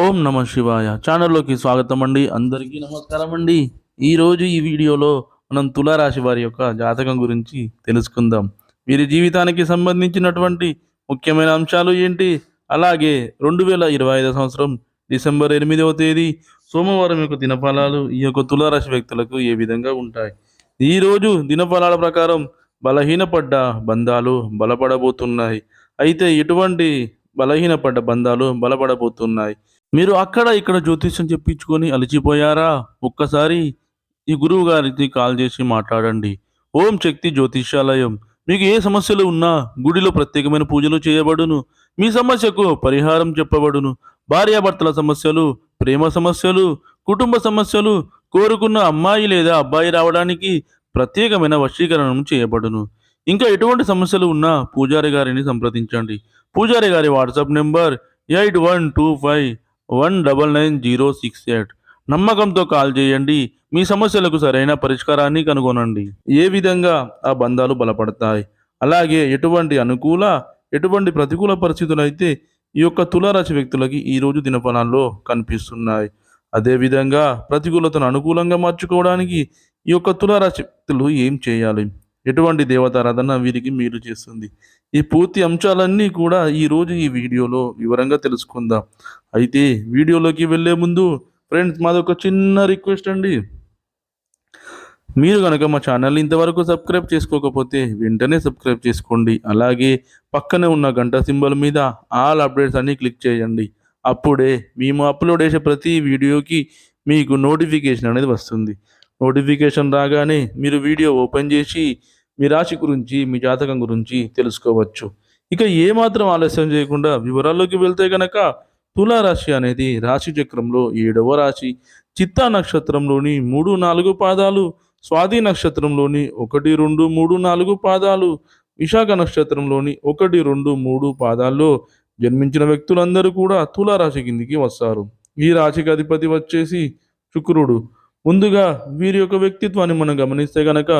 ఓం నమ శివాయ ఛానల్లోకి స్వాగతం అండి. అందరికీ నమస్కారం అండి. ఈరోజు ఈ వీడియోలో మనం తులారాశి వారి యొక్క జాతకం గురించి తెలుసుకుందాం. వీరి జీవితానికి సంబంధించినటువంటి ముఖ్యమైన అంశాలు ఏంటి, అలాగే 2025 సంవత్సరం డిసెంబర్ 8వ తేదీ సోమవారం యొక్క దినఫలాలు ఈ యొక్క తులారాశి వ్యక్తులకు ఏ విధంగా ఉంటాయి. ఈరోజు దినఫలాల ప్రకారం బలహీనపడ్డ బంధాలు బలపడబోతున్నాయి. అయితే ఎటువంటి బలహీనపడ్డ బంధాలు బలపడబోతున్నాయి. మీరు అక్కడ ఇక్కడ జ్యోతిష్యం చెప్పించుకొని అలసిపోయారా? ఒక్కసారి ఈ గురువు గారికి కాల్ చేసి మాట్లాడండి. ఓం శక్తి జ్యోతిష్యాలయం. మీకు ఏ సమస్యలు ఉన్నా గుడిలో ప్రత్యేకమైన పూజలు చేయబడును. మీ సమస్యకు పరిహారం చెప్పబడును. భార్యాభర్తల సమస్యలు, ప్రేమ సమస్యలు, కుటుంబ సమస్యలు, కోరుకున్న అమ్మాయి లేదా అబ్బాయి రావడానికి ప్రత్యేకమైన వశీకరణం చేయబడును. ఇంకా ఎటువంటి సమస్యలు ఉన్నా పూజారి గారిని సంప్రదించండి. పూజారి గారి వాట్సాప్ నెంబర్ 8125199068. నమ్మకంతో కాల్ చేయండి. మీ సమస్యలకు సరైన పరిష్కారాన్ని కనుగొనండి. ఏ విధంగా ఆ బంధాలు బలపడతాయి, అలాగే ఎటువంటి ప్రతికూల పరిస్థితులు అయితే ఈ యొక్క తులారాశి వ్యక్తులకి ఈరోజు దినఫలాల్లో కనిపిస్తున్నాయి. అదేవిధంగా ప్రతికూలతను అనుకూలంగా మార్చుకోవడానికి ఈ యొక్క తులారాశి వ్యక్తులు ఏం చేయాలి, ఎటువంటి దేవతారాధన వీరికి మేలు చేస్తుంది, ఈ పూర్తి అంశాలన్నీ కూడా ఈరోజు ఈ వీడియోలో వివరంగా తెలుసుకుందాం. అయితే వీడియోలోకి వెళ్ళే ముందు ఫ్రెండ్స్, మాదొక చిన్న రిక్వెస్ట్ అండి. మీరు కనుక మా ఛానల్ని ఇంతవరకు సబ్స్క్రైబ్ చేసుకోకపోతే వెంటనే సబ్స్క్రైబ్ చేసుకోండి. అలాగే పక్కనే ఉన్న గంట సింబల్ మీద ఆల్ అప్డేట్స్ అన్నీ క్లిక్ చేయండి. అప్పుడే మేము అప్లోడ్ చేసే ప్రతి వీడియోకి మీకు నోటిఫికేషన్ అనేది వస్తుంది. నోటిఫికేషన్ రాగానే మీరు వీడియో ఓపెన్ చేసి మీ రాశి గురించి, మీ జాతకం గురించి తెలుసుకోవచ్చు. ఇక ఏమాత్రం ఆలస్యం చేయకుండా వివరాల్లోకి వెళ్తే కనుక, తులారాశి అనేది రాశి చక్రంలో 7వ రాశి. చిత్తా నక్షత్రంలోని 3, 4 పాదాలు, స్వాతి నక్షత్రంలోని 1, 2, 3, 4 పాదాలు, విశాఖ నక్షత్రంలోని 1, 2, 3 పాదాల్లో జన్మించిన వ్యక్తులందరూ కూడా తులారాశి కిందికి వస్తారు. ఈ రాశికి అధిపతి వచ్చేసి శుక్రుడు. ముందుగా వీరి యొక్క వ్యక్తిత్వాన్ని మనం గమనిస్తే గనక,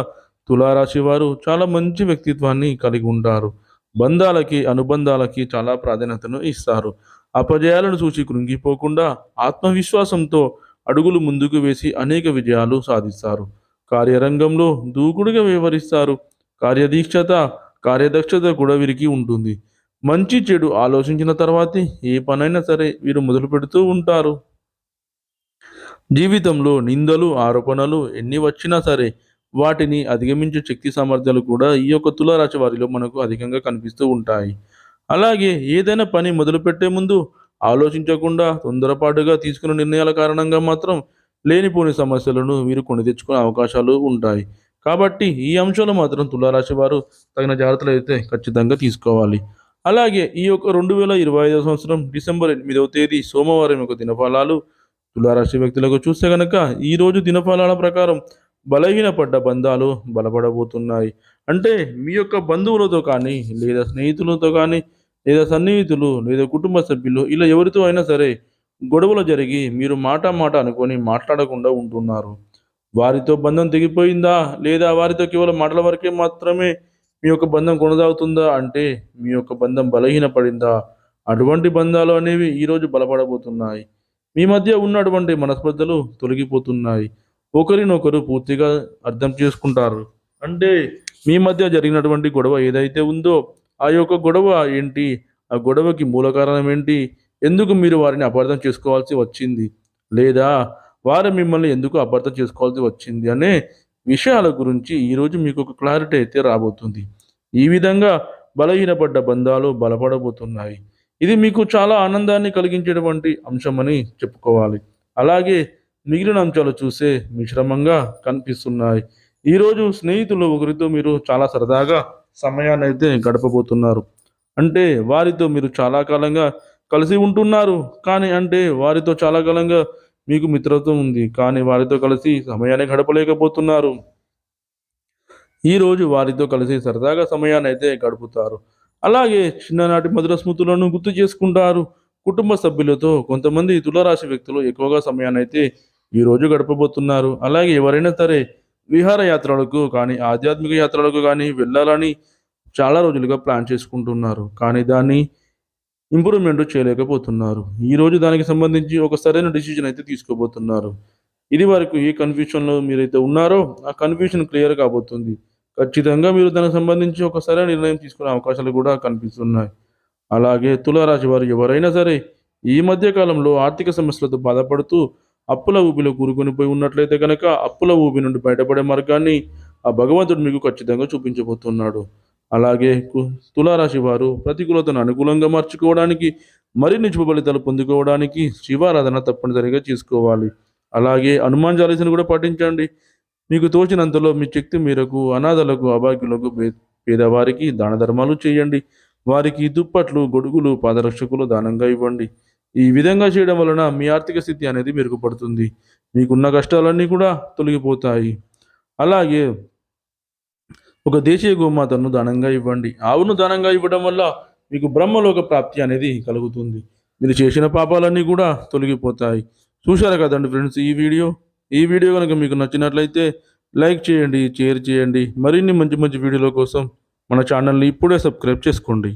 తులారాశి వారు చాలా మంచి వ్యక్తిత్వాన్ని కలిగి ఉంటారు. బంధాలకి, అనుబంధాలకి చాలా ప్రాధాన్యతను ఇస్తారు. అపజయాలను చూసి కృంగిపోకుండా ఆత్మవిశ్వాసంతో అడుగులు ముందుకు వేసి అనేక విజయాలు సాధిస్తారు. కార్యరంగంలో దూకుడుగా వ్యవహరిస్తారు. కార్యదీక్షత, కార్యదక్షత కూడా వీరికి ఉంటుంది. మంచి చెడు ఆలోచించిన తర్వాతే ఏ పనైనా సరే వీరు మొదలు పెడుతూ ఉంటారు. జీవితంలో నిందలు, ఆరోపణలు ఎన్ని వచ్చినా సరే వాటిని అధిగమించే శక్తి సామర్థ్యాలు కూడా ఈ యొక్క తులారాశి వారిలో మనకు అధికంగా కనిపిస్తూ ఉంటాయి. అలాగే ఏదైనా పని మొదలుపెట్టే ముందు ఆలోచించకుండా తొందరపాటుగా తీసుకున్న నిర్ణయాల కారణంగా మాత్రం లేనిపోని సమస్యలను వీరు కొని తెచ్చుకునే అవకాశాలు ఉంటాయి. కాబట్టి ఈ అంశాలు మాత్రం తులారాశి వారు తగిన జాగ్రత్తలు అయితే ఖచ్చితంగా తీసుకోవాలి. అలాగే ఈ యొక్క 2025 సంవత్సరం డిసెంబర్ 8వ తేదీ సోమవారం యొక్క దినఫలాలు తులారాశి వ్యక్తులకు చూస్తే గనక, ఈరోజు దినఫలాల ప్రకారం బలహీనపడ్డ బంధాలు బలపడబోతున్నాయి. అంటే మీ యొక్క బంధువులతో కానీ, లేదా స్నేహితులతో కానీ, లేదా సన్నిహితులు, లేదా కుటుంబ సభ్యులు, ఇలా ఎవరితో అయినా సరే గొడవలు జరిగి మీరు మాట మాట అనుకొని మాట్లాడకుండా ఉంటున్నారు. వారితో బంధం తెగిపోయిందా, లేదా వారితో కేవలం మాటల వరకే మాత్రమే మీ యొక్క బంధం కొనసాగుతుందా అంటే మీ యొక్క బంధం బలహీనపడిందా? అటువంటి బంధాలు అనేవి ఈరోజు బలపడబోతున్నాయి. మీ మధ్య ఉన్నటువంటి మనస్పర్ధలు తొలగిపోతున్నాయి. ఒకరినొకరు పూర్తిగా అర్థం చేసుకుంటారు. అంటే మీ మధ్య జరిగినటువంటి గొడవ ఏదైతే ఉందో ఆ యొక్క గొడవ ఏంటి? ఆ గొడవకి మూల కారణం ఏంటి? ఎందుకు మీరు వారిని అపార్థం చేసుకోవాల్సి వచ్చింది? లేదా వారు మిమ్మల్ని ఎందుకు అపార్థం చేసుకోవాల్సి వచ్చింది అనే విషయాల గురించి ఈరోజు మీకు ఒక క్లారిటీ అయితే రాబోతుంది. ఈ విధంగా బలహీనపడ్డ బంధాలు బలపడబోతున్నాయి. ఇది మీకు చాలా ఆనందాన్ని కలిగించేటువంటి అంశమని చెప్పుకోవాలి. అలాగే మిగిలిన అంశాలు చూస్తే మిశ్రమంగా కనిపిస్తున్నాయి. ఈరోజు స్నేహితులు ఒకరితో మీరు చాలా సరదాగా సమయాన్ని అయితే గడపబోతున్నారు. అంటే వారితో మీరు చాలా కాలంగా కలిసి ఉంటున్నారు. కానీ అంటే వారితో చాలా కాలంగా మీకు మిత్రత్వం ఉంది. కానీ వారితో కలిసి సమయాన్ని గడపలేకపోతున్నారు. ఈరోజు వారితో కలిసి సరదాగా సమయాన్ని అయితే గడుపుతారు. అలాగే చిన్ననాటి మధుర స్మృతులను గుర్తు చేసుకుంటారు. కుటుంబ సభ్యులతో కొంతమంది తులారాశి వ్యక్తులు ఎక్కువగా సమయాన్ని అయితే ఈరోజు గడపబోతున్నారు. అలాగే ఎవరైనా సరే విహారయాత్రలకు కానీ, ఆధ్యాత్మిక యాత్రలకు కానీ వెళ్ళాలని చాలా రోజులుగా ప్లాన్ చేసుకుంటున్నారు. కానీ దాన్ని ఇంప్రూవ్మెంట్ చేయలేకపోతున్నారు. ఈరోజు దానికి సంబంధించి ఒక సరైన డిసిజన్ అయితే తీసుకోబోతున్నారు. ఇది వరకు ఏ కన్‌ఫ్యూషన్‌లో మీరైతే ఉన్నారో, ఆ కన్‌ఫ్యూషన్ క్లియర్ కాబోతుంది. ఖచ్చితంగా మీరు దానికి సంబంధించి ఒక సరైన నిర్ణయం తీసుకునే అవకాశాలు కూడా కనిపిస్తున్నాయి. అలాగే తులారాశి వారు ఎవరైనా సరే, ఈ మధ్య కాలంలో ఆర్థిక సమస్యలతో బాధపడుతూ అప్పుల ఊబిలో కూరుకొనిపోయి ఉన్నట్లయితే గనక, అప్పుల ఊబి నుండి బయటపడే మార్గాన్ని ఆ భగవంతుడు మీకు ఖచ్చితంగా చూపించబోతున్నాడు. అలాగే తులారాశి వారు ప్రతికూలతను అనుకూలంగా మార్చుకోవడానికి, మరిన్ని శుభ ఫలితాలు పొందుకోవడానికి శివారాధన తప్పనిసరిగా చేసుకోవాలి. అలాగే హనుమాన్ చాలీసాను కూడా పఠించండి. మీకు తోచినంతలో మీ శక్తి మేరకు అనాథలకు, అభాగ్యులకు, పేదవారికి దాన ధర్మాలు చేయండి. వారికి దుప్పట్లు, గొడుగులు, పాదరక్షకులు దానంగా ఇవ్వండి. ఈ విధంగా చేయడం వలన మీ ఆర్థిక స్థితి అనేది మెరుగుపడుతుంది. మీకున్న కష్టాలన్నీ కూడా తొలగిపోతాయి. అలాగే ఒక దేశీయ గోమాతను దానంగా ఇవ్వండి. ఆవును దానంగా ఇవ్వడం వల్ల మీకు బ్రహ్మలోక ప్రాప్తి అనేది కలుగుతుంది. మీరు చేసిన పాపాలన్నీ కూడా తొలగిపోతాయి. చూశారు కదండీ ఫ్రెండ్స్ ఈ వీడియో. ఈ వీడియో గనుక మీకు నచ్చినట్లయితే లైక్ చేయండి, షేర్ చేయండి. మరిన్ని మంచి మంచి వీడియోల కోసం మన ఛానల్‌ని ఇప్పుడే సబ్స్క్రైబ్ చేసుకోండి.